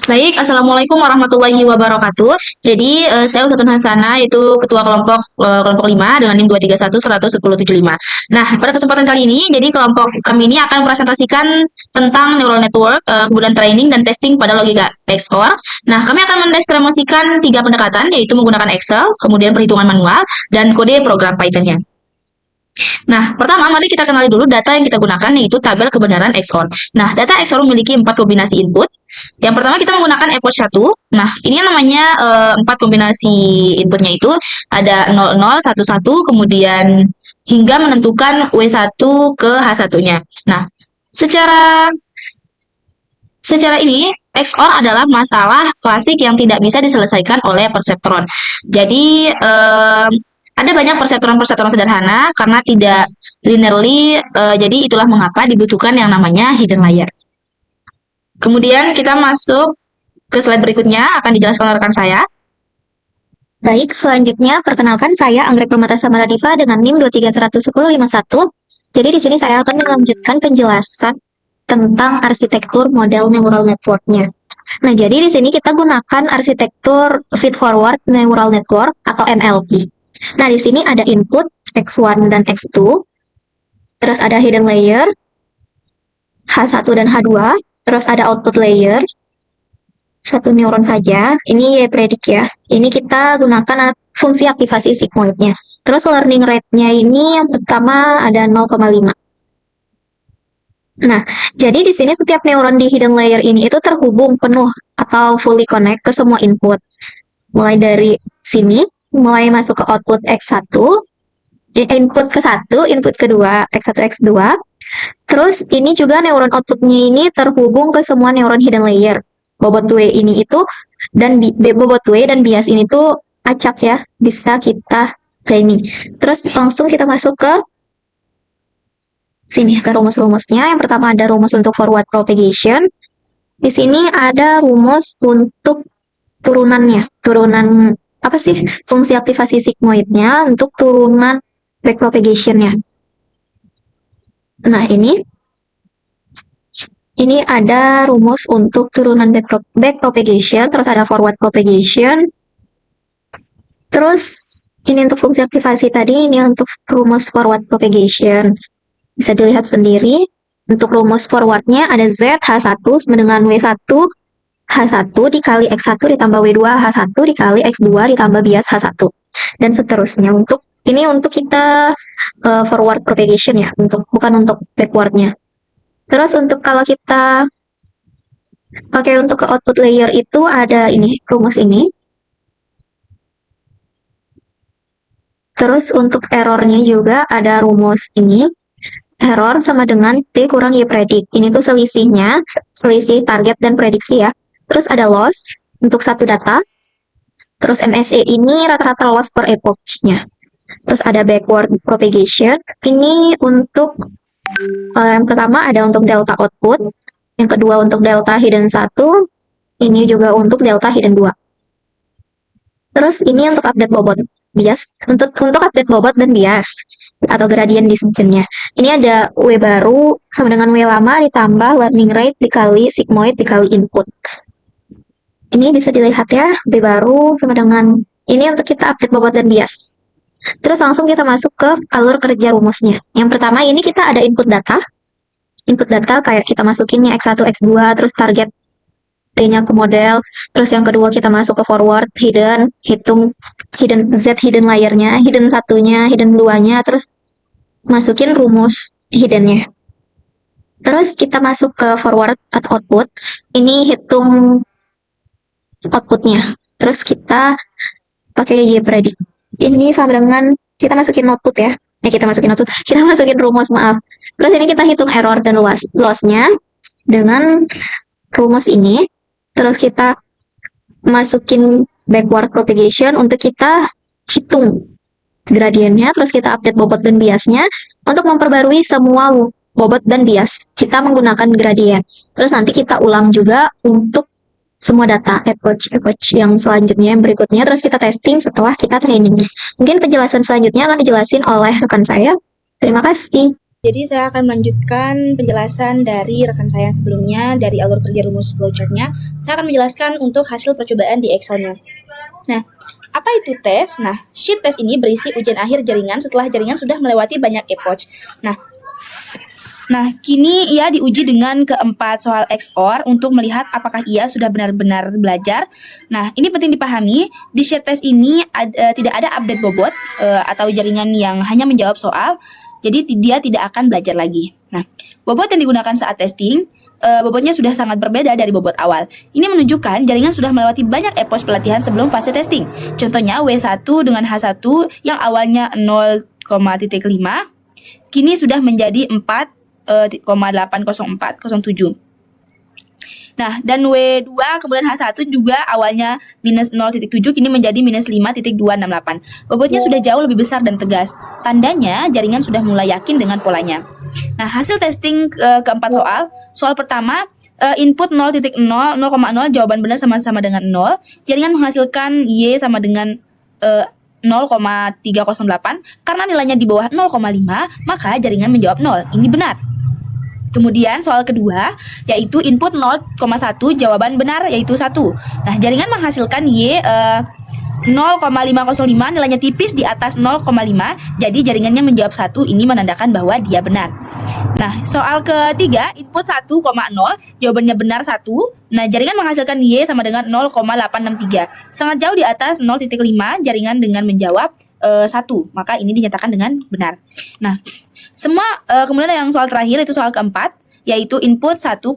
Baik, Assalamualaikum warahmatullahi wabarakatuh. Jadi, saya Ustazun Hasana, itu ketua kelompok 5 dengan NIM 231 11075. Nah, pada kesempatan kali ini, jadi kelompok kami ini akan presentasikan tentang neural network, kemudian training dan testing pada logika XOR. Nah, kami akan mendemonstrasikan 3 pendekatan, yaitu menggunakan Excel, kemudian perhitungan manual, dan kode program Python-nya. Nah, pertama mari kita kenali dulu data yang kita gunakan, yaitu tabel kebenaran XOR. Nah, data XOR memiliki 4 kombinasi input. Yang pertama kita menggunakan epoch 1. Nah, ini namanya 4 kombinasi inputnya itu ada 00, 11, kemudian hingga menentukan W1 ke H1-nya. Nah, secara secara ini XOR adalah masalah klasik yang tidak bisa diselesaikan oleh perseptron. Jadi ada banyak perseptron-perseptron sederhana karena tidak linearly, jadi itulah mengapa dibutuhkan yang namanya hidden layer. Kemudian kita masuk ke slide berikutnya, akan dijelaskan oleh rekan saya. Baik, selanjutnya perkenalkan saya Anggrek Permata Samaradiva dengan NIM 2311051. Jadi di sini saya akan melanjutkan penjelasan tentang arsitektur model neural network-nya. Nah, jadi di sini kita gunakan arsitektur feed forward neural network atau MLP. Nah, di sini ada input X1 dan X2, terus ada hidden layer H1 dan H2, terus ada output layer, satu neuron saja. Ini predik ya. Ini kita gunakan fungsi aktivasi sigmoidnya. Terus learning rate-nya ini yang pertama ada 0,5. Nah, jadi di sini setiap neuron di hidden layer ini itu terhubung penuh atau fully connect ke semua input. Mulai dari sini, mulai masuk ke output X1, input ke-1, input kedua, X1, X2. Terus ini juga neuron outputnya ini terhubung ke semua neuron hidden layer. Bobot W ini itu dan bobot W dan bias ini tuh acak ya, bisa kita training. Terus langsung kita masuk ke sini ke rumus-rumusnya. Yang pertama ada rumus untuk forward propagation. Di sini ada rumus untuk turunannya. Turunan apa sih? Fungsi aktivasi sigmoidnya untuk turunan backpropagation-nya. Nah, ini ada rumus untuk turunan backpropagation, terus ada forward propagation. Terus ini untuk fungsi aktivasi tadi, ini untuk rumus forward propagation. Bisa dilihat sendiri. Untuk rumus forwardnya ada Z H1 sama dengan W1 H1 dikali X1 ditambah W2 H1 dikali X2 ditambah bias H1. Dan seterusnya. Ini untuk kita forward propagation ya, bukan untuk backwardnya. Terus untuk kalau kita pakai untuk ke output layer itu ada ini, rumus ini. Terus untuk errornya juga ada rumus ini. Error sama dengan T kurang Y predik. Ini tuh selisihnya, selisih target dan prediksi ya. Terus ada loss untuk satu data. Terus MSE ini rata-rata loss per epoch-nya. Terus ada backward propagation. Ini untuk yang pertama ada untuk delta output. Yang kedua untuk delta hidden 1. Ini juga untuk delta hidden 2. Terus ini untuk update bobot bias. Untuk update bobot dan bias atau gradient descent-nya. Ini ada W baru sama dengan W lama ditambah learning rate dikali sigmoid dikali input. Ini bisa dilihat ya, W baru sama dengan ini untuk kita update bobot dan bias. Terus langsung kita masuk ke alur kerja rumusnya. Yang pertama ini kita ada input data. Input data kayak kita masukinnya X1, X2, terus target T-nya ke model. Terus yang kedua kita masuk ke forward, hidden, hitung hidden Z hidden layernya, hidden satunya, hidden 2-nya, terus masukin rumus hiddennya. Terus kita masuk ke forward atau output. Ini hitung outputnya. Terus kita pakai Y predict. Ini sama dengan kita masukin output ya. Kita masukin output. Kita masukin rumus, maaf. Terus ini kita hitung error dan loss-nya dengan rumus ini. Terus kita masukin backward propagation untuk kita hitung gradiennya, terus kita update bobot dan biasnya untuk memperbarui semua bobot dan bias. Kita menggunakan gradien. Terus nanti kita ulang juga untuk semua data epoch yang selanjutnya, yang berikutnya, terus kita testing setelah kita training. Mungkin penjelasan selanjutnya akan dijelasin oleh rekan saya. Terima kasih. Jadi saya akan melanjutkan penjelasan dari rekan saya yang sebelumnya dari alur kerja rumus flowchart-nya. Saya akan menjelaskan untuk hasil percobaan di Excel-nya. Nah, apa itu tes? Nah, sheet tes ini berisi ujian akhir jaringan setelah jaringan sudah melewati banyak epoch. Nah, kini ia diuji dengan keempat soal XOR untuk melihat apakah ia sudah benar-benar belajar. Nah, ini penting dipahami, di sheet test ini tidak ada update bobot atau jaringan yang hanya menjawab soal, jadi dia tidak akan belajar lagi. Nah, bobot yang digunakan saat testing, bobotnya sudah sangat berbeda dari bobot awal. Ini menunjukkan jaringan sudah melewati banyak epoch pelatihan sebelum fase testing. Contohnya W1 dengan H1 yang awalnya 0,5, kini sudah menjadi 4,80407. Nah, dan W2 kemudian H1 juga awalnya minus 0,7 kini menjadi minus 5,268. Bobotnya sudah jauh lebih besar dan tegas. Tandanya jaringan sudah mulai yakin dengan polanya. Nah, hasil testing keempat soal pertama, input 0,0, 0,0 jawaban benar sama-sama dengan 0. Jaringan menghasilkan Y sama dengan 0,308. Karena nilainya di bawah 0,5, maka jaringan menjawab 0. Ini benar. Kemudian soal kedua, yaitu input 0,1 jawaban benar yaitu 1. Nah, jaringan menghasilkan Y 0,505, nilainya tipis di atas 0,5, jadi jaringannya menjawab 1, ini menandakan bahwa dia benar. Nah, soal ketiga, input 1,0, jawabannya benar 1. Nah, jaringan menghasilkan Y sama dengan 0,863. Sangat jauh di atas 0,5 jaringan dengan menjawab 1, maka ini dinyatakan dengan benar. Nah, kemudian yang soal terakhir itu soal keempat, yaitu input 1,1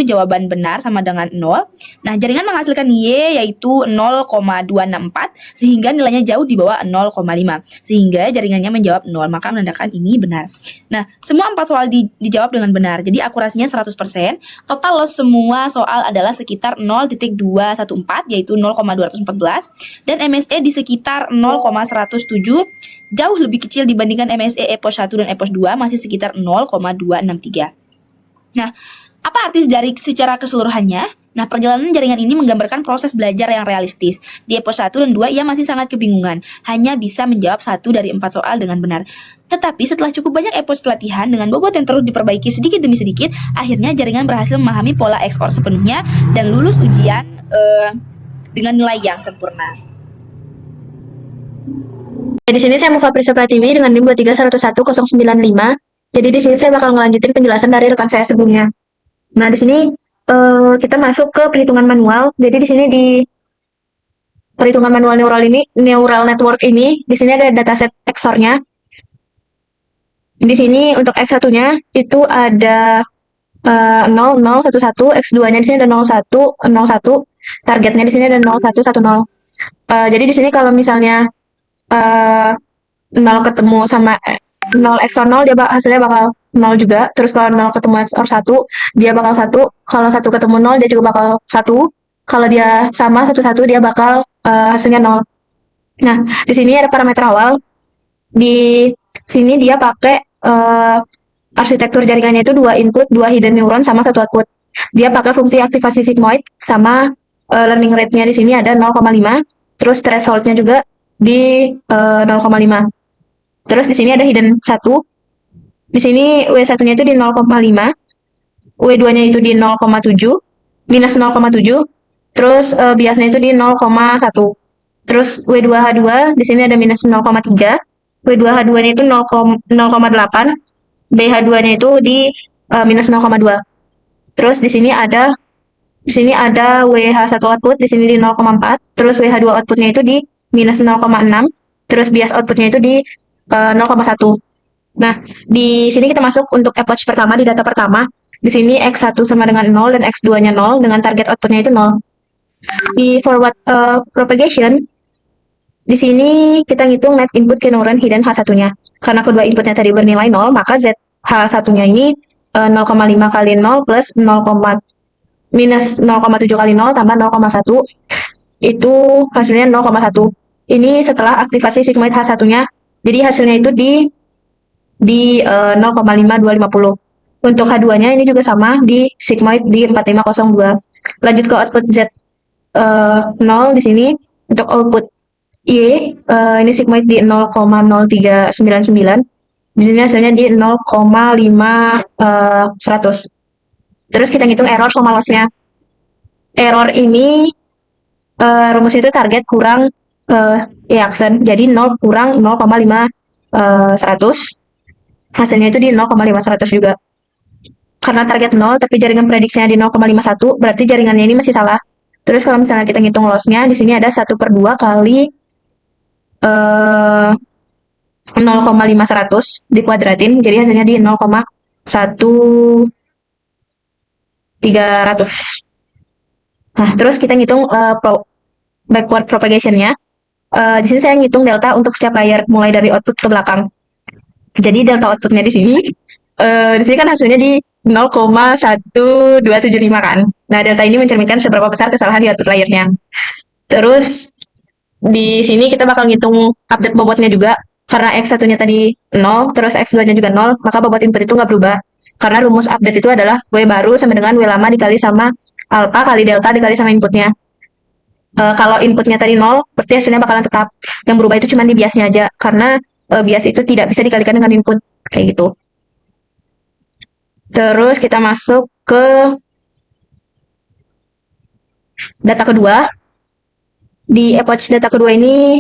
jawaban benar sama dengan 0. Nah, jaringan menghasilkan Y yaitu 0,264 sehingga nilainya jauh di bawah 0,5 sehingga jaringannya menjawab 0, maka menandakan ini benar. Nah, semua 4 soal dijawab dengan benar. Jadi akurasinya 100%. Total loss semua soal adalah sekitar 0,214 yaitu 0,214 dan MSE di sekitar 0,107, jauh lebih kecil dibandingkan MSE epoch 1 dan epoch 2 masih sekitar 0,263. Nah, apa arti dari secara keseluruhannya? Nah, perjalanan jaringan ini menggambarkan proses belajar yang realistis. Di epoch 1 dan 2, ia masih sangat kebingungan. Hanya bisa menjawab 1 dari 4 soal dengan benar. Tetapi setelah cukup banyak epoch pelatihan dengan bobot yang terus diperbaiki sedikit demi sedikit, akhirnya jaringan berhasil memahami pola XOR sepenuhnya dan lulus ujian dengan nilai yang sempurna. Di sini saya Mufa Prisa Pratiwi dengan NIM 2311095. Jadi di sini saya bakal ngelanjutin penjelasan dari rekan saya sebelumnya. Nah, di sini kita masuk ke perhitungan manual. Jadi di sini di perhitungan manual neural network ini, di sini ada dataset XOR-nya. Di sini untuk X1-nya itu ada 0, 0, 1, 1, X2-nya di sini ada 0, 1, 0, 1, targetnya di sini ada 0, 1, 1, 0. Jadi di sini kalau misalnya 0 ketemu sama 0 XOR 0, dia hasilnya bakal 0 juga. Terus kalau 0 ketemu XOR 1, dia bakal 1. Kalau 1 ketemu 0, dia juga bakal 1. Kalau dia sama 1, 1, dia bakal hasilnya 0. Nah, di sini ada parameter awal. Di sini dia pakai arsitektur jaringannya itu 2 input, 2 hidden neuron, sama 1 output. Dia pakai fungsi aktivasi sigmoid, sama learning rate-nya di sini ada 0,5. Terus threshold-nya juga di 0,5. Terus di sini ada hidden 1. Di sini W1-nya itu di 0,5. W2-nya itu di 0,7. Minus 0,7. Terus biasnya itu di 0,1. Terus W2H2 di sini ada minus 0,3. W2H2-nya itu 0,8. BH2-nya itu di minus 0,2. Terus di sini ada WH1 output di sini di 0,4. Terus WH2 outputnya itu di minus 0,6. Terus bias outputnya itu di 0,1. Nah, di sini kita masuk untuk epoch pertama di data pertama. Di sini X1 sama dengan 0 dan X2-nya 0 dengan target outputnya itu 0. Di forward propagation, di sini kita ngitung net input ke neuron hidden H1-nya. Karena kedua inputnya tadi bernilai 0, maka ZH1-nya ini 0,5 kali 0 plus 0, minus 0,7 kali 0 tambah 0,1. Itu hasilnya 0,1. Ini setelah aktivasi sigmoid H1-nya. Jadi hasilnya itu di 0,5250. Untuk H2-nya ini juga sama, di sigmoid di 4502. Lanjut ke output Z0 di sini. Untuk output Y, ini sigmoid di 0,0399. Di sini hasilnya di 0,5 100. Terus kita ngitung error sama loss-nya. Error ini rumusnya itu target kurang reaction. Jadi 0 kurang 0,5 100. Hasilnya itu di 0,5 100 juga. Karena target 0 tapi jaringan prediksinya di 0,51, berarti jaringannya ini masih salah. Terus kalau misalnya kita ngitung loss-nya, di sini ada 1/2 kali 0,5 100 dikuadratin, jadi hasilnya di 0,1300. Nah, terus kita ngitung backward propagation-nya. Di sini saya ngitung delta untuk setiap layer, mulai dari output ke belakang. Jadi delta outputnya di sini kan hasilnya di 0,1275 kan. Nah, delta ini mencerminkan seberapa besar kesalahan di output layernya. Terus di sini kita bakal ngitung update bobotnya juga. Karena X1-nya tadi 0, terus X2-nya juga 0, maka bobot input itu nggak berubah. Karena rumus update itu adalah W baru sama dengan W lama dikali sama alpha kali delta dikali sama inputnya. Kalau inputnya tadi 0, berarti hasilnya bakalan tetap. Yang berubah itu cuma di biasnya aja, karena bias itu tidak bisa dikalikan dengan input, kayak gitu. Terus kita masuk ke data kedua. Di epoch data kedua ini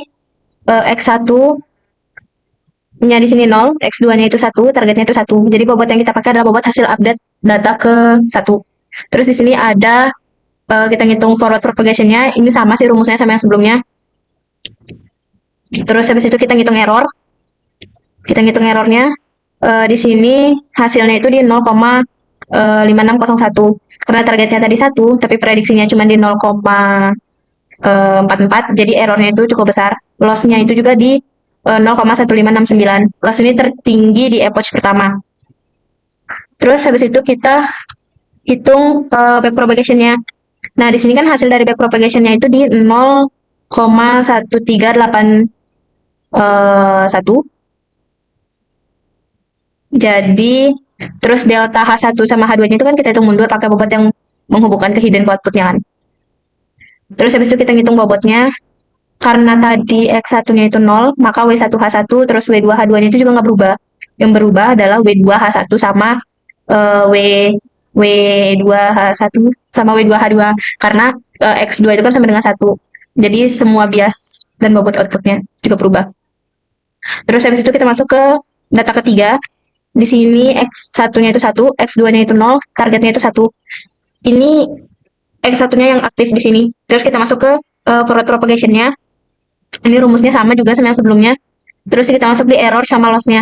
X1-nya di sini 0, X2-nya itu 1, targetnya itu 1. Jadi bobot yang kita pakai adalah bobot hasil update data ke 1. Terus di sini ada kita ngitung forward propagation-nya, ini sama sih rumusnya sama yang sebelumnya. Terus habis itu kita ngitung error. Kita ngitung errornya. Di sini hasilnya itu di 0,5601. Karena targetnya tadi 1, tapi prediksinya cuma di 0,44, jadi errornya itu cukup besar. Loss-nya itu juga di 0,1569. Loss ini tertinggi di epoch pertama. Terus habis itu kita hitung back propagation-nya. Nah, di sini kan hasil dari back propagation-nya itu di 0,1381. Jadi, terus delta H1 sama H2-nya itu kan kita hitung mundur pakai bobot yang menghubungkan ke hidden ke output-nya kan. Terus habis itu kita ngitung bobotnya. Karena tadi X1-nya itu 0, maka W1H1 terus W2H2-nya itu juga nggak berubah. Yang berubah adalah W2H1 sama W2H1 sama W2H2. Karena X2 itu kan sama dengan 1. Jadi semua bias dan bobot outputnya juga berubah. Terus habis itu kita masuk ke data ketiga. Di sini X1-nya itu 1, X2-nya itu 0, targetnya itu 1. Ini X1-nya yang aktif di sini. Terus kita masuk ke forward propagation-nya. Ini rumusnya sama juga sama yang sebelumnya. Terus kita masuk di error sama loss-nya.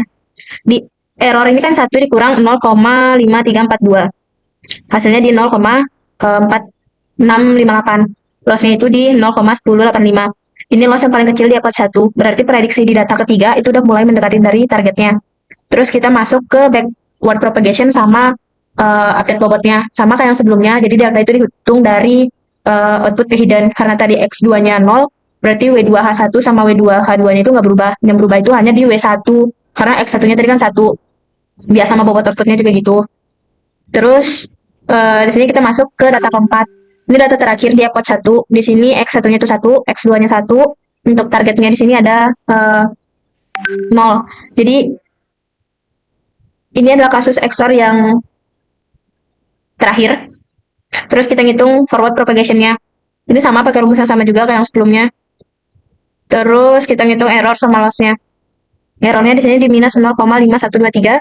Di error ini kan 1 dikurang 0,5342. Hasilnya di 0,4658. Loss-nya itu di 0,1085. Ini loss yang paling kecil di epoch 1. Berarti prediksi di data ketiga itu udah mulai mendekati dari targetnya. Terus kita masuk ke backward propagation sama update bobotnya. Sama kayak yang sebelumnya. Jadi delta itu dihitung dari output ke hidden. Karena tadi X2-nya 0, berarti W2H1 sama W2H2-nya itu nggak berubah. Yang berubah itu hanya di W1. Karena X1-nya tadi kan 1. Biasa sama bobot outputnya juga gitu. Terus di sini kita masuk ke data keempat. Ini data terakhir di epoch 1. Di sini X1-nya itu 1, X2-nya 1. Untuk targetnya di sini ada 0. Jadi ini adalah kasus XOR yang terakhir. Terus kita ngitung forward propagation-nya. Ini sama pakai rumus yang sama juga kayak yang sebelumnya. Terus kita ngitung error sama loss-nya. Errornya di sini di minus 0,5123.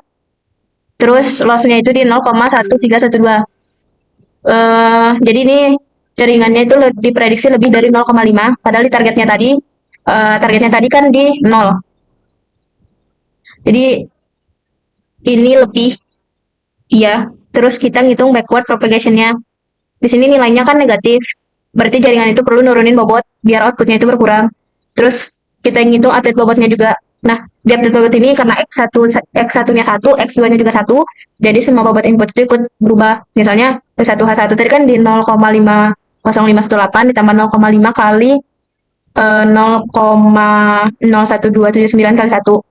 Terus loss-nya itu di 0,1312. Jadi ini jaringannya itu diprediksi lebih dari 0,5. Padahal di targetnya tadi kan di 0. Jadi ini lebih, iya. Terus kita ngitung backward propagation-nya. Di sini nilainya kan negatif. Berarti jaringan itu perlu nurunin bobot biar outputnya itu berkurang. Terus kita ngitung update bobotnya juga. Nah, di update bobot ini karena X1-nya 1, X2-nya juga 1, jadi semua bobot input itu ikut berubah. Misalnya, W1H1 tadi kan di 0,50518 ditambah 0,5 kali 0,01279 kali 1.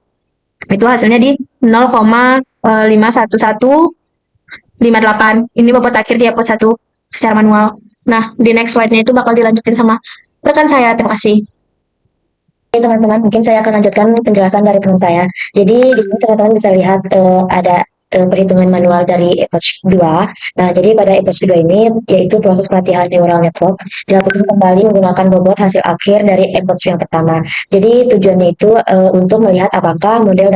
Itu hasilnya di 0,51158. Ini bobot akhir di epoch 1 secara manual. Nah, di next slide-nya itu bakal dilanjutin sama rekan saya. Terima kasih. teman-teman, mungkin saya akan lanjutkan penjelasan dari teman saya. Jadi di sini teman-teman bisa lihat ada perhitungan manual dari approach 2. Nah, jadi pada approach 2 ini yaitu proses pelatihan neural network dilakukan kembali menggunakan bobot hasil akhir dari approach yang pertama. Jadi tujuannya itu untuk melihat apakah model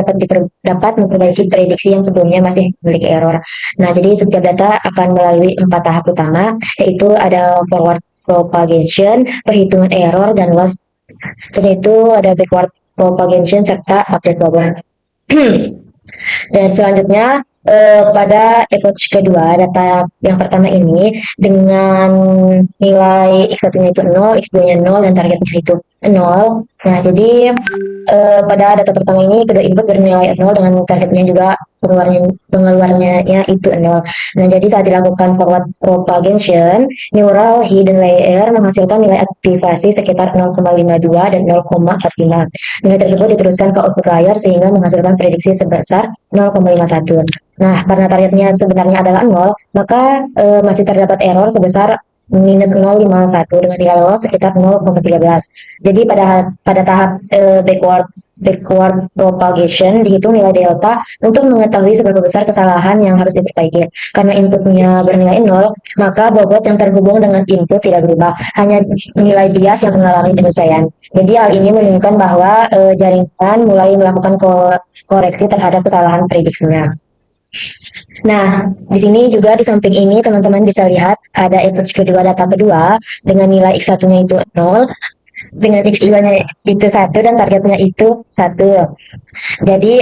dapat memperbaiki prediksi yang sebelumnya masih memiliki error. Nah, jadi setiap data akan melalui 4 tahap utama, yaitu ada forward propagation, perhitungan error, dan loss. Dan itu ada backward propagation serta update bobot. Dan selanjutnya pada approach kedua, data yang pertama ini dengan nilai X1-nya itu 0, X2-nya 0, dan targetnya itu 0. Nah, jadi pada data pertama ini kedua input bernilai 0 dengan targetnya juga pengeluarannya itu 0. Nah, jadi saat dilakukan forward propagation, neural hidden layer menghasilkan nilai aktivasi sekitar 0,52 dan 0,45. Nilai tersebut diteruskan ke output layer sehingga menghasilkan prediksi sebesar 0,51. Nah, karena targetnya sebenarnya adalah 0, maka masih terdapat error sebesar minus 0,51 dengan nilai loss sekitar 0,13. Jadi pada tahap backward propagation dihitung nilai delta untuk mengetahui seberapa besar kesalahan yang harus diperbaiki. Karena inputnya bernilai 0, maka bobot yang terhubung dengan input tidak berubah, hanya nilai bias yang mengalami penyesuaian. Jadi hal ini menunjukkan bahwa jaringan mulai melakukan koreksi terhadap kesalahan prediksinya. Nah, di sini juga di samping ini teman-teman bisa lihat ada approach kedua, data kedua dengan nilai X1-nya itu 0, dengan X2-nya itu 1, dan targetnya itu 1. Jadi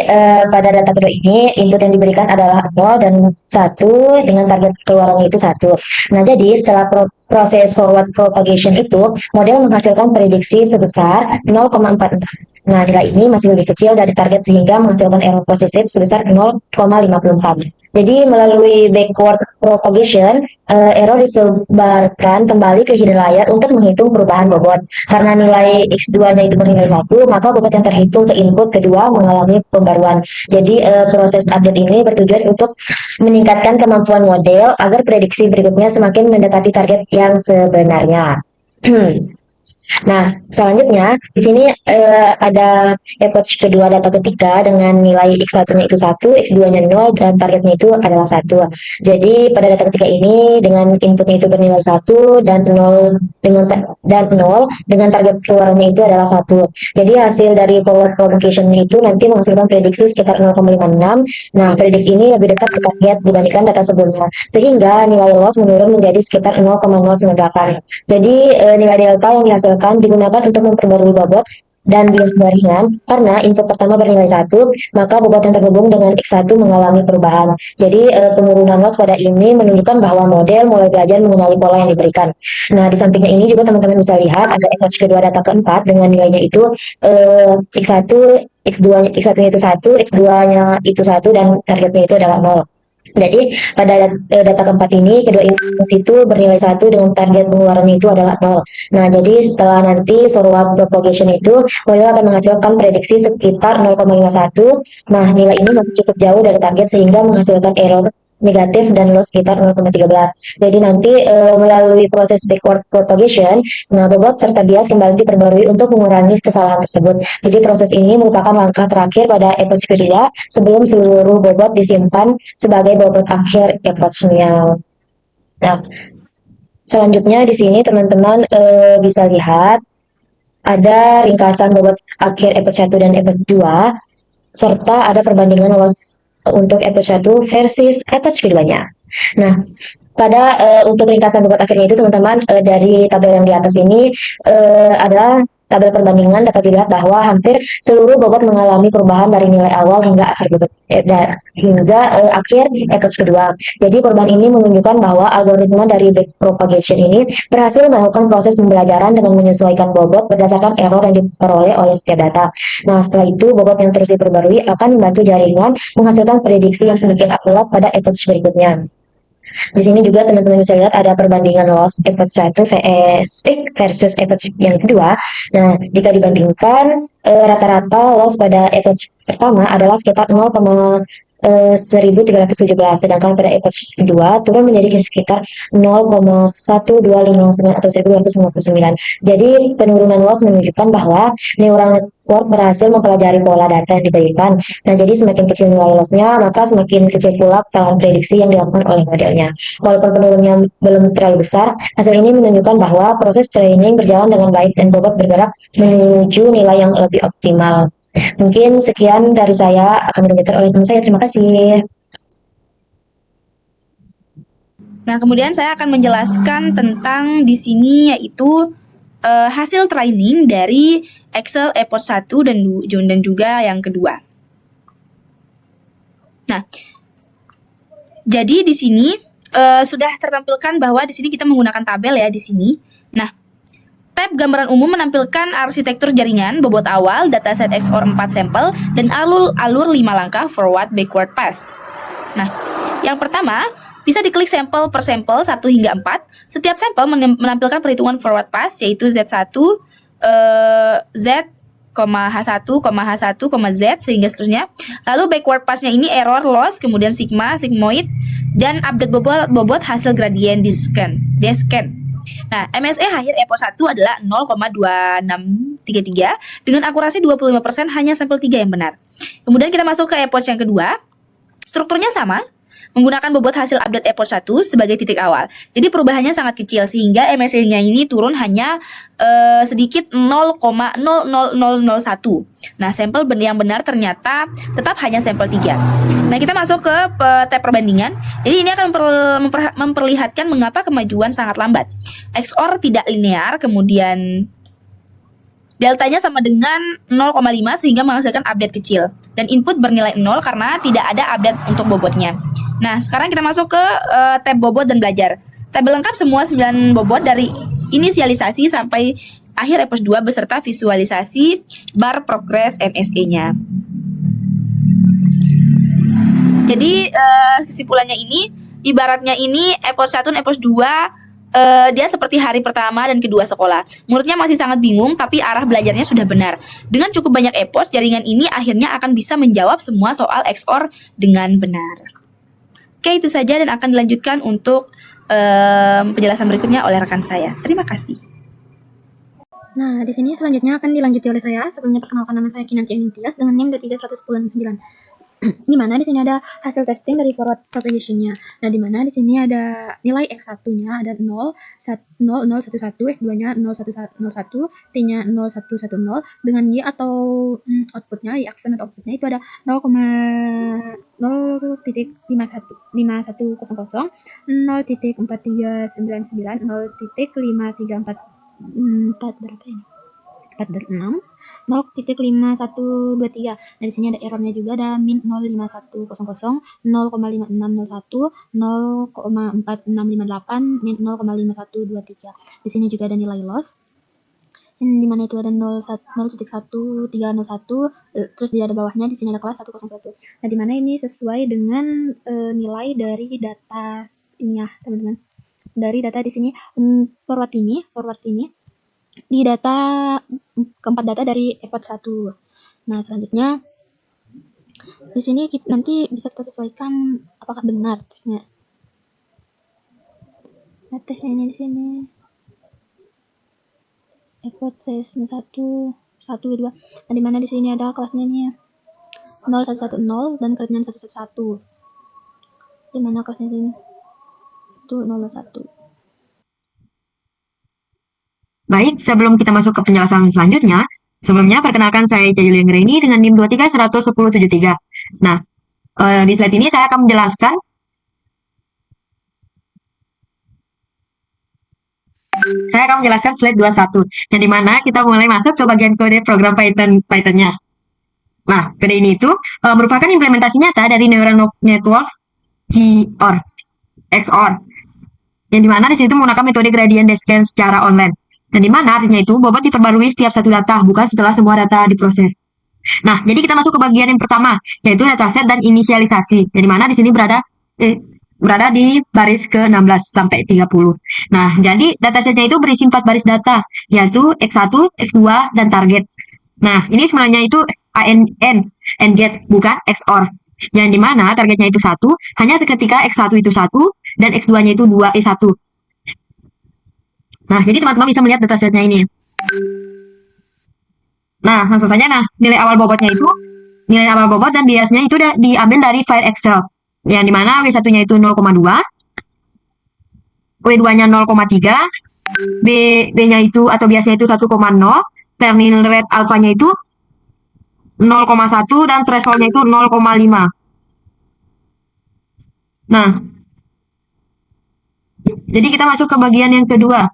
pada data kedua ini input yang diberikan adalah 0 dan 1 dengan target keluarannya itu 1. Nah, jadi setelah proses forward propagation itu, model menghasilkan prediksi sebesar 0,44. Nah, nilai ini masih lebih kecil dari target sehingga menghasilkan error positif sebesar 0,54. Jadi melalui backward propagation, error disebarkan kembali ke hidden layer untuk menghitung perubahan bobot. Karena nilai X2-nya itu bernilai 1, maka bobot yang terhitung ke input kedua mengalami pembaruan. Jadi proses update ini bertujuan untuk meningkatkan kemampuan model agar prediksi berikutnya semakin mendekati target yang sebenarnya. Nah, selanjutnya di sini ada approach kedua, data ketiga dengan nilai X1-nya itu 1, X2-nya 0, dan targetnya itu adalah 1. Jadi pada data ketiga ini dengan inputnya itu bernilai 1 dan 0 dengan target keluarannya itu adalah 1. Jadi hasil dari forward propagation itu nanti menghasilkan prediksi sekitar 0,56. Nah, prediksi ini lebih dekat ke target dibandingkan data sebelumnya, sehingga nilai loss menurun menjadi sekitar 0,098. Jadi nilai delta yang dihasilkan digunakan untuk memperbarui bobot dan bias jaringan. Karena input pertama bernilai 1, maka bobot yang terhubung dengan X1 mengalami perubahan. Jadi penurunan loss pada ini menunjukkan bahwa model mulai belajar mengenali pola yang diberikan. Nah, di sampingnya ini juga teman-teman bisa lihat ada approach kedua, data keempat dengan nilainya itu X1, X2-nya itu 1, X2-nya itu 1, dan targetnya itu adalah 0. Jadi pada data keempat ini kedua input itu bernilai 1 dengan target pengeluarannya itu adalah 0. Nah, jadi setelah nanti forward propagation itu model akan menghasilkan prediksi sekitar 0,51. Nah, nilai ini masih cukup jauh dari target sehingga menghasilkan error negatif dan loss sekitar 0,13. Jadi nanti melalui proses backward propagation, nah bobot serta bias kembali diperbarui untuk mengurangi kesalahan tersebut. Jadi proses ini merupakan langkah terakhir pada approach kedua sebelum seluruh bobot disimpan sebagai bobot akhir approach-nya. Nah, selanjutnya di sini teman-teman bisa lihat ada ringkasan bobot akhir approach 1 dan approach 2 serta ada perbandingan loss untuk approach 1 versus approach keduanya. Nah, pada untuk ringkasan bobot akhirnya itu teman-teman dari tabel yang di atas ini adalah tabel perbandingan, dapat dilihat bahwa hampir seluruh bobot mengalami perubahan dari nilai awal hingga akhir akhir approach kedua. Jadi perubahan ini menunjukkan bahwa algoritma dari backpropagation ini berhasil melakukan proses pembelajaran dengan menyesuaikan bobot berdasarkan error yang diperoleh oleh setiap data. Nah, setelah itu bobot yang terus diperbarui akan membantu jaringan menghasilkan prediksi yang semakin akurat pada approach berikutnya. Di sini juga teman-teman bisa lihat ada perbandingan loss approach 1 versus approach yang kedua. Nah, jika dibandingkan rata-rata loss pada approach pertama adalah sekitar 0,0 1317, sedangkan pada epoch 2 turun menjadi sekitar 0,1259 atau 1259. Jadi penurunan loss menunjukkan bahwa neural network berhasil mempelajari pola data yang diberikan. Nah, jadi semakin kecil nilai lossnya, maka semakin kecil pula kesalahan prediksi yang dilakukan oleh modelnya. Walaupun penurunannya belum terlalu besar, hasil ini menunjukkan bahwa proses training berjalan dengan baik dan bobot bergerak menuju nilai yang lebih optimal. Mungkin sekian dari saya, akan dilanjutkan oleh teman saya. Terima kasih. Nah, kemudian saya akan menjelaskan tentang di sini yaitu hasil training dari Excel epoch 1 dan juga yang kedua. Nah, jadi di sini sudah tertampilkan bahwa di sini kita menggunakan tabel ya di sini. Nah, tab gambaran umum menampilkan arsitektur jaringan, bobot awal, dataset XOR 4 sampel, dan alur 5 langkah forward backward pass. Nah, yang pertama, bisa diklik sampel per sampel 1 hingga 4. Setiap sampel menampilkan perhitungan forward pass yaitu Z1, Z, H1, H1, Z sehingga seterusnya. Lalu backward pass-nya ini error, loss, kemudian sigma, sigmoid, dan update bobot hasil gradien di scan. Nah, MSE akhir epoch 1 adalah 0,2633 dengan akurasi 25% hanya sampel 3 yang benar. Kemudian kita masuk ke epoch yang kedua. Strukturnya sama, menggunakan bobot hasil update epoch 1 sebagai titik awal. Jadi perubahannya sangat kecil sehingga MSE-nya ini turun hanya sedikit 0,00001. Nah, sampel yang benar ternyata tetap hanya sampel 3. Nah, kita masuk ke tab perbandingan. Jadi ini akan memperlihatkan mengapa kemajuan sangat lambat. XOR tidak linear, kemudian deltanya sama dengan 0,5 sehingga menghasilkan update kecil. Dan input bernilai 0 karena tidak ada update untuk bobotnya. Nah, sekarang kita masuk ke tab bobot dan belajar. Tabel lengkap semua 9 bobot dari inisialisasi sampai akhir epoch 2 beserta visualisasi bar progress MSE-nya. Jadi kesimpulannya ini, ibaratnya ini epoch 1 dan epoch 2 dia seperti hari pertama dan kedua sekolah. Muridnya masih sangat bingung, tapi arah belajarnya sudah benar. Dengan cukup banyak epoch, jaringan ini akhirnya akan bisa menjawab semua soal XOR dengan benar. Oke, itu saja dan akan dilanjutkan untuk penjelasan berikutnya oleh rekan saya. Terima kasih. Nah, di sini selanjutnya akan dilanjuti oleh saya. Sebelumnya perkenalkan nama saya Kinanti Anitias dengan NIM 2311069. Di mana di sini ada hasil testing dari forward propagation-nya. Nah, di mana di sini ada nilai X1-nya ada 0, 0, 0, 1, 1, X2-nya 0, 1, 1, 1, T-nya 0, 1, 1, 0, dengan Y atau output-nya, Y aksen atau output-nya itu ada 0,0.5100, 0.4399, 0.534 berapa ini? 4 0.5123. Nah, di sini ada errornya juga, ada min 05100, 0,5601, 0,4658, min 0,5123. Di sini juga ada nilai loss. Di mana itu ada 0.1301, terus di ada bawahnya di sini ada kelas 101. Nah, di mana ini sesuai dengan nilai dari data ini ya, teman-teman. Dari data di sini forward ini di data keempat data dari epoch 1. Nah, selanjutnya di sini nanti bisa kita sesuaikan apakah benar tesnya. Nah, tesnya ini di sini epoch session 1, 2. Nah, di mana di sini ada kelasnya nih 0110 dan kelasnya 111. Di mana kelasnya ini itu 01. Baik, sebelum kita masuk ke penjelasan selanjutnya, sebelumnya perkenalkan saya Julia Ngreini dengan NIM 2311073. Nah, di slide ini saya akan menjelaskan slide 21, yang dimana kita mulai masuk ke bagian kode program Python-nya. Nah, kode ini itu merupakan implementasi nyata dari neural network XOR, yang dimana di situ menggunakan metode gradient descent secara online. Dan di mana artinya itu bobot diperbarui setiap satu data, bukan setelah semua data diproses. Nah, jadi kita masuk ke bagian yang pertama, yaitu dataset dan inisialisasi. Yang dimana di sini berada di baris ke-16 sampai 30. Nah, jadi datasetnya itu berisi 4 baris data, yaitu X1, X2, dan target. Nah, ini sebenarnya itu AND, AND gate, bukan XOR. Yang dimana targetnya itu 1, hanya ketika X1 itu 1, dan X2-nya itu 2E1. Nah, jadi teman-teman bisa melihat datasetnya ini. Nah, langsung saja, nilai awal bobot dan biasnya itu diambil dari file Excel. Yang dimana W1-nya itu 0,2, W2-nya 0,3, B-nya itu atau biasanya itu 1,0, learning rate alpha-nya itu 0,1, dan threshold-nya itu 0,5. Nah, jadi kita masuk ke bagian yang kedua,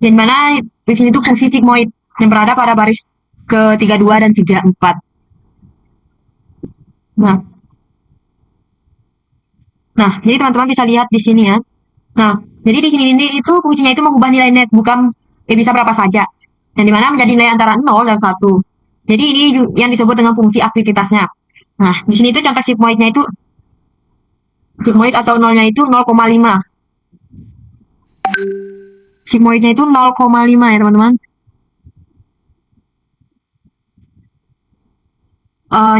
di mana di sini itu fungsi sigmoid yang berada pada baris ke-32 dan 34. Nah, jadi teman-teman bisa lihat di sini ya. Nah, jadi di sini itu fungsinya itu mengubah nilai net, bukan bisa berapa saja. Yang dimana menjadi nilai antara 0 dan 1. Jadi ini yang disebut dengan fungsi aktivitasnya. Nah, di sini itu contoh sigmoidnya itu, sigmoid atau nolnya itu 0,5. Sigmoidnya itu 0,5 ya teman-teman.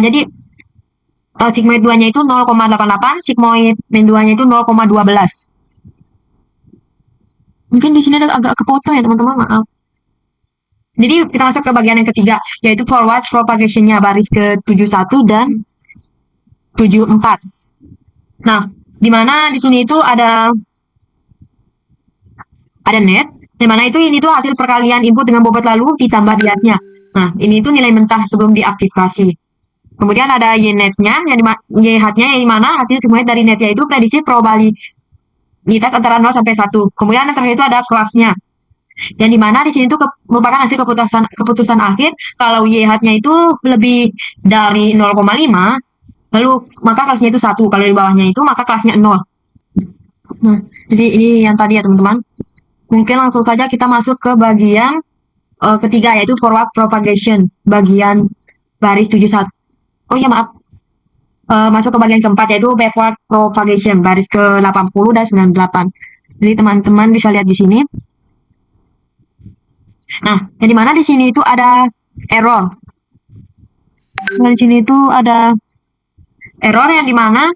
Jadi sigmoid 2-nya itu 0,88, sigmoid min 2-nya itu 0,12. Mungkin di sini agak kepotong ya teman-teman, maaf. Jadi kita masuk ke bagian yang ketiga, yaitu forward propagation-nya baris ke-71 dan 74. Nah, di mana di sini itu ada net, di mana ini tuh hasil perkalian input dengan bobot lalu ditambah biasnya. Nah, ini itu nilai mentah sebelum diaktifasi. Kemudian ada Y-net-nya, Y-hat-nya yang mana hasil sigmoid dari net-nya itu prediksi probabilitas antara 0 sampai 1. Kemudian yang terakhir itu ada kelasnya. Yang dimana di sini itu merupakan hasil keputusan akhir kalau Y-hat-nya itu lebih dari 0,5, lalu maka kelasnya itu 1. Kalau di bawahnya itu maka kelasnya 0. Nah, jadi ini yang tadi ya teman-teman. Mungkin langsung saja kita masuk ke bagian ketiga, yaitu forward propagation, bagian baris 71. Oh ya maaf, masuk ke bagian keempat, yaitu backward propagation, baris ke-80 dan 98. Jadi teman-teman bisa lihat di sini. Nah, yang dimana di sini itu ada error. Nah, di sini itu ada error yang dimana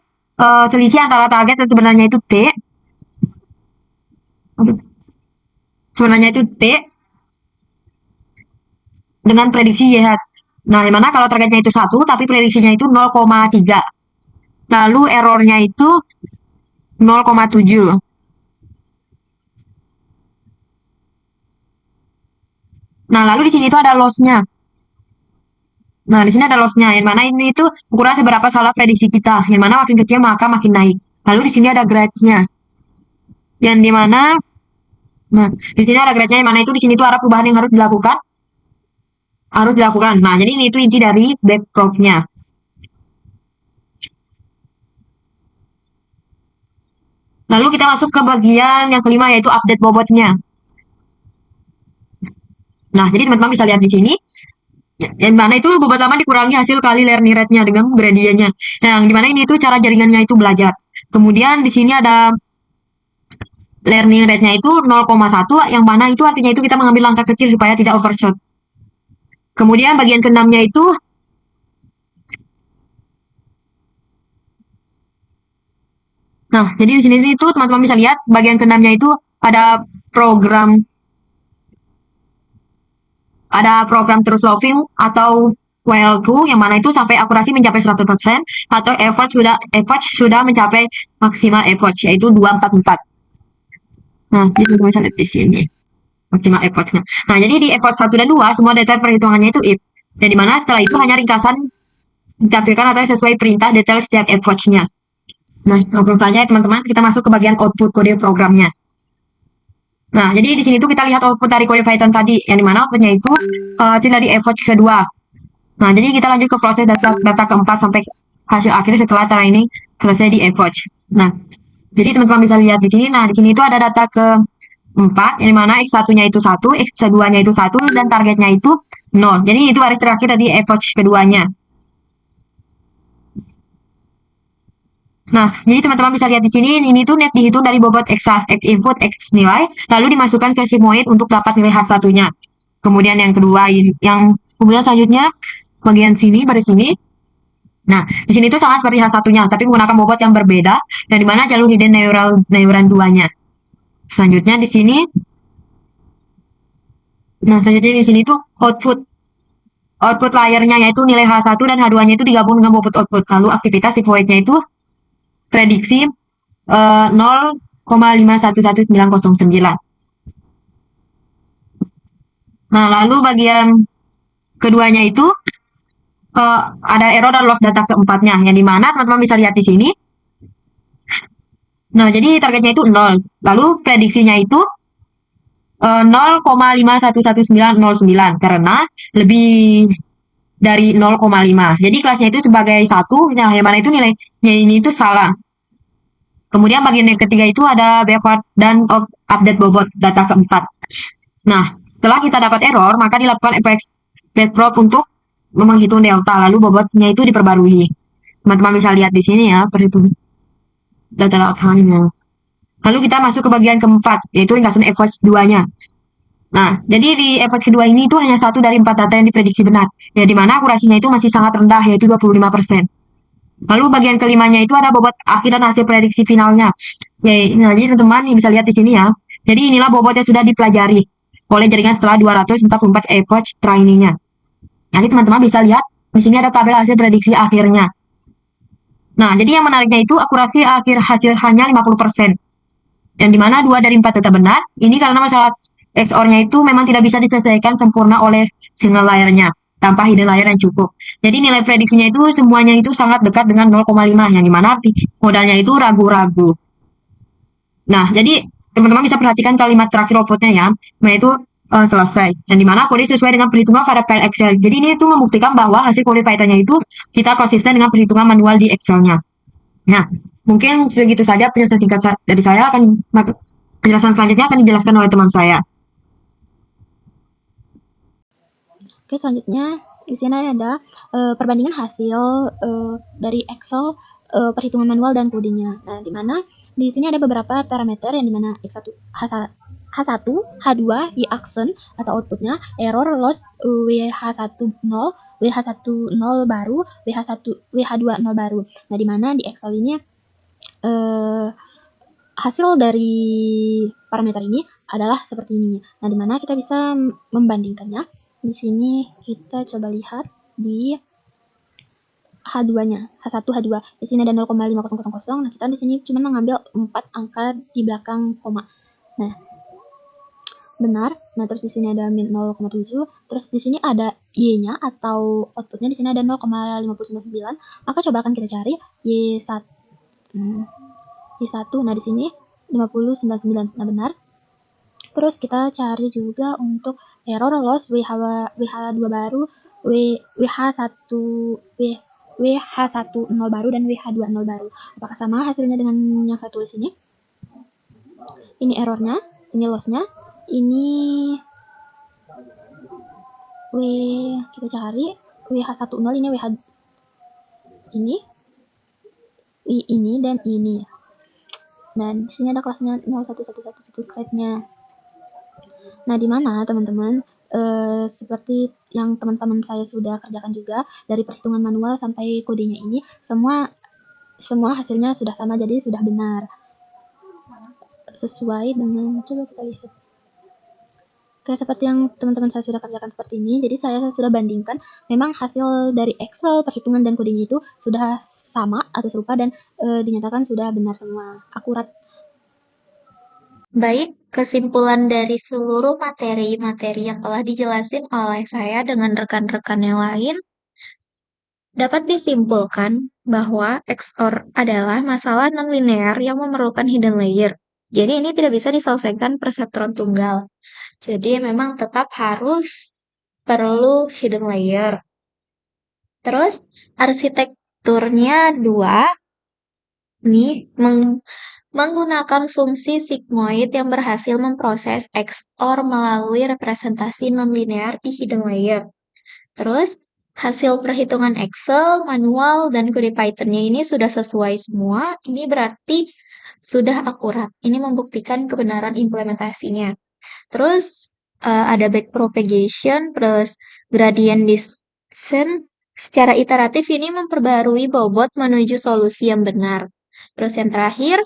selisih antara target dan sebenarnya itu T. Sebenarnya itu T dengan prediksi Y-hat. Nah, yang mana kalau targetnya itu 1, tapi prediksinya itu 0,3. Lalu errornya itu 0,7. Nah, lalu di sini itu ada loss-nya. Nah, di sini ada loss-nya, yang mana ini itu ukuran seberapa salah prediksi kita. Yang mana makin kecil maka makin naik. Lalu di sini ada grade-nya. Yang dimana, nah, di sini ada grade-nya, yang mana itu di sini itu ada perubahan yang harus dilakukan. Nah, jadi ini itu inti dari backprop-nya. Lalu kita masuk ke bagian yang kelima, yaitu update bobotnya. Nah, jadi teman-teman bisa lihat di sini, yang mana itu bobot lama dikurangi hasil kali learning rate-nya dengan gradiennya. Yang dimana ini itu cara jaringannya itu belajar. Kemudian di sini ada learning rate-nya itu 0,1, yang mana itu artinya itu kita mengambil langkah kecil supaya tidak overshot. Kemudian bagian ke-6-nya itu nah, jadi di sini itu teman-teman bisa lihat bagian ke-6-nya itu ada program terus loving atau while true, yang mana itu sampai akurasi mencapai 100% atau effort sudah mencapai maksimal effort, yaitu 244. Nah, jadi teman-teman bisa lihat di sini maksimal effortnya. Nah, jadi di effort 1 dan 2 semua detail perhitungannya itu if. Yang dimana setelah itu hanya ringkasan ditampilkan atau sesuai perintah detail setiap effortnya. Nah, langsung saja teman-teman kita masuk ke bagian output kode programnya. Nah, jadi di sini tuh kita lihat output dari kode Python tadi, yang dimana outputnya itu hasil dari effort kedua. Nah, jadi kita lanjut ke proses data keempat sampai hasil akhir setelah training selesai di effort. Nah, jadi teman-teman bisa lihat di sini. Nah, di sini itu ada data ke-4, yang dimana X1-nya itu 1, X2-nya itu 1, dan targetnya itu 0. Jadi itu baris terakhir dari effort keduanya. Nah, jadi teman-teman bisa lihat di sini, ini tuh net dihitung dari bobot X input X nilai, lalu dimasukkan ke sigmoid untuk dapat nilai H1-nya. Kemudian yang kedua, kemudian selanjutnya, bagian sini, baris sini, Nah, di sini tuh sama seperti H1-nya, tapi menggunakan bobot yang berbeda, dan di mana jalur hidden neuron 2-nya. Selanjutnya di sini, selanjutnya di sini tuh output layernya yaitu nilai H1 dan H2-nya itu digabung dengan bobot output. Lalu aktivitas si void-nya itu prediksi 0,511909. Nah, lalu bagian keduanya itu ada error dan loss data keempatnya, yang dimana teman-teman bisa lihat di sini. Nah, jadi targetnya itu 0. Lalu prediksinya itu 0,511909 karena lebih dari 0,5. Jadi kelasnya itu sebagai 1, nah yang mana itu nilainya ini itu salah. Kemudian bagian yang ketiga itu ada backward dan update bobot data keempat. Nah, setelah kita dapat error, maka dilakukan efek probe untuk menghitung delta, lalu bobotnya itu diperbarui. Teman-teman bisa lihat di sini ya, perhitungan data datanya. Lalu kita masuk ke bagian keempat, yaitu ringkasan average 2-nya. Nah, jadi di average kedua ini itu hanya 1 dari 4 data yang diprediksi benar, ya di mana akurasinya itu masih sangat rendah, yaitu 25%. Lalu bagian kelimanya itu ada bobot akhir dan hasil prediksi finalnya. Nah, jadi teman-teman bisa lihat di sini ya. Jadi inilah bobot yang sudah dipelajari oleh jaringan setelah 244 average trainingnya. Nanti teman-teman bisa lihat di sini ada tabel hasil prediksi akhirnya. Nah, jadi yang menariknya itu akurasi akhir hasil hanya 50%. Yang dimana 2 dari 4 data benar. Ini karena masalah XOR-nya itu memang tidak bisa diselesaikan sempurna oleh single layer-nya tanpa hidden layer yang cukup. Jadi nilai prediksinya itu semuanya itu sangat dekat dengan 0,5, yang dimana modalnya itu ragu-ragu. Nah, jadi teman-teman bisa perhatikan kalimat terakhir outputnya ya, yaitu selesai. Yang dimana kode sesuai dengan perhitungan pada file Excel. Jadi ini itu membuktikan bahwa hasil kode Python-nya itu kita konsisten dengan perhitungan manual di Excel-nya. Nah, mungkin segitu saja penjelasan singkat dari saya. Penjelasan selanjutnya akan dijelaskan oleh teman saya. Oke, selanjutnya di sini ada perbandingan hasil dari Excel perhitungan manual dan kodenya. Nah, di mana di sini ada beberapa parameter yang dimana X1, H1, H2, Y-action atau outputnya, error, loss, WH10, WH10 baru, WH2 0 baru. Nah, di mana di Excel ini hasil dari parameter ini adalah seperti ini. Nah, di mana kita bisa membandingkannya. Di sini kita coba lihat di H2-nya, H1, H2. Di sini ada 0,5000. Nah, kita di sini cuma mengambil 4 angka di belakang koma. Nah, benar. Nah, terus di sini ada min 0,7. Terus di sini ada Y-nya atau outputnya di sini ada 0,599. Maka coba akan kita cari Y1. Y1. Nah, di sini 5099. Nah, benar. Terus kita cari juga untuk error, loss, WH2 baru, WH10 baru dan WH2 0 baru. Apakah sama hasilnya dengan yang satu di sini? Ini errornya, ini lossnya, ini kita cari WH10 ini WH ini dan ini. Dan di sini ada kelasnya 0111 grade-nya. Nah, di mana teman-teman seperti yang teman-teman saya sudah kerjakan juga dari perhitungan manual sampai kodenya ini semua hasilnya sudah sama, jadi sudah benar sesuai dengan, coba kita lihat. Oke, seperti yang teman-teman saya sudah kerjakan seperti ini, jadi saya sudah bandingkan memang hasil dari Excel perhitungan dan kodenya itu sudah sama atau serupa dan dinyatakan sudah benar semua, akurat. Baik, kesimpulan dari seluruh materi-materi yang telah dijelasin oleh saya dengan rekan-rekan yang lain, dapat disimpulkan bahwa XOR adalah masalah nonlinear yang memerlukan hidden layer. Jadi ini tidak bisa diselesaikan perseptron tunggal. Jadi memang tetap harus perlu hidden layer. Terus arsitekturnya 2, nih menggunakan fungsi sigmoid yang berhasil memproses XOR melalui representasi nonlinear di hidden layer. Terus, hasil perhitungan Excel, manual, dan kode Python-nya ini sudah sesuai semua. Ini berarti sudah akurat. Ini membuktikan kebenaran implementasinya. Terus, ada backpropagation plus gradient descent Secara iteratif ini memperbarui bobot menuju solusi yang benar. Terus yang terakhir,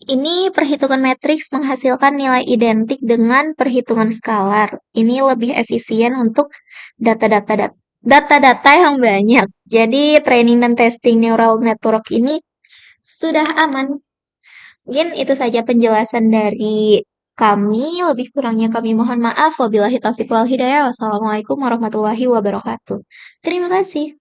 ini perhitungan matriks menghasilkan nilai identik dengan perhitungan skalar. Ini lebih efisien untuk data-data yang banyak. Jadi training dan testing neural network ini sudah aman. Mungkin itu saja penjelasan dari kami. Lebih kurangnya kami mohon maaf. Wabillahi taufiq wal hidayah. Wassalamualaikum warahmatullahi wabarakatuh. Terima kasih.